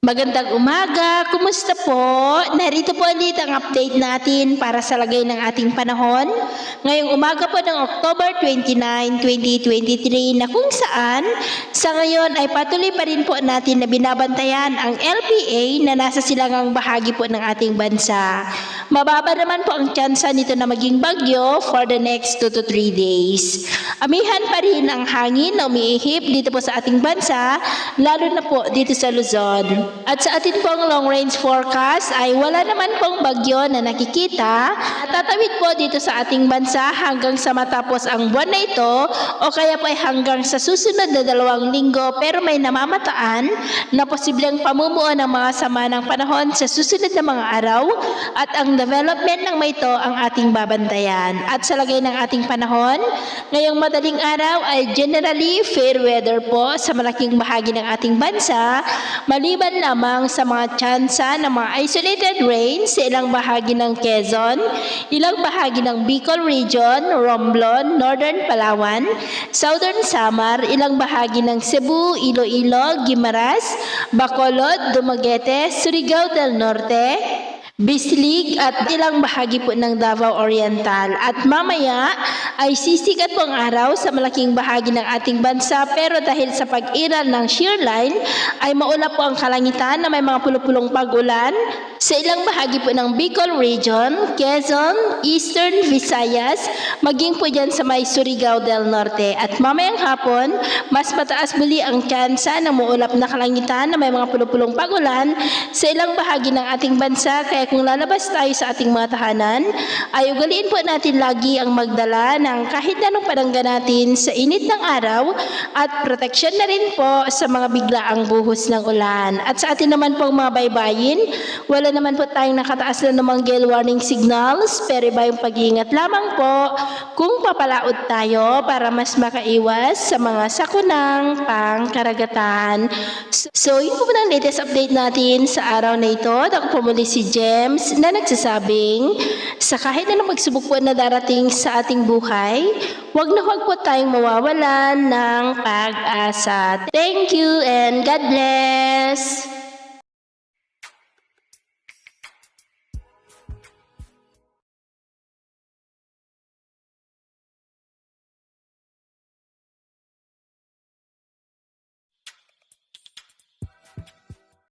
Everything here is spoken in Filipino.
Magandang umaga, kumusta po? Narito po ulit ang update natin para sa lagay ng ating panahon. Ngayong umaga po ng October 29, 2023 na kung saan sa ngayon ay patuloy pa rin po natin na binabantayan ang LPA na nasa silangang bahagi po ng ating bansa. Mababa naman po ang tsansa nito na maging bagyo for the next 2 to 3 days. Amihan pa rin ang hangin na umiihip dito po sa ating bansa, lalo na po dito sa Luzon. At sa atin pong long range forecast ay wala naman pong bagyo na nakikita at tatawid po dito sa ating bansa hanggang sa matapos ang buwan na ito o kaya po ay hanggang sa susunod na 2 linggo, pero may namamataan na posibleng pamumuo ng mga sama ng panahon sa susunod na mga araw at ang development ng may ito ang ating babantayan. At sa lagay ng ating panahon, ngayong madaling araw ay generally fair weather po sa malaking bahagi ng ating bansa, maliban lamang sa mga tsansa ng mga isolated rain sa ilang bahagi ng Quezon, ilang bahagi ng Bicol Region, Romblon, Northern Palawan, Southern Samar, ilang bahagi ng Cebu, Iloilo, Guimaras, Bacolod, Dumaguete, Surigao del Norte, Bislig at ilang bahagi po ng Davao Oriental. At mamaya ay sisikat po ang araw sa malaking bahagi ng ating bansa, pero dahil sa pag-iral ng shear line ay maulap po ang kalangitan na may mga pulupulong pag-ulan sa ilang bahagi po ng Bicol Region, Quezon, Eastern Visayas, maging po dyan sa may Surigao del Norte. At mamayang hapon, mas mataas muli ang tsansa ng maulap na kalangitan na may mga pulupulong pag-ulan sa ilang bahagi ng ating bansa. Kaya kung lalabas tayo sa ating mga tahanan, ay ugaliin po natin lagi ang magdala ng kahit anong panangga natin sa init ng araw at proteksyon na rin po sa mga biglaang buhos ng ulan. At sa atin naman pong mga baybayin, wala naman po tayong nakataas na namang gale warning signals, pero iba yung pag-iingat lamang po kung papalaot tayo para mas makaiwas sa mga sakunang pangkaragatan. So yun po ang latest update natin sa araw na ito. Ako po muli si James na nagsasabing sa kahit anong pagsubok po na darating sa ating buhay, huwag na huwag po tayong mawawalan ng pag-asa. Thank you and God bless!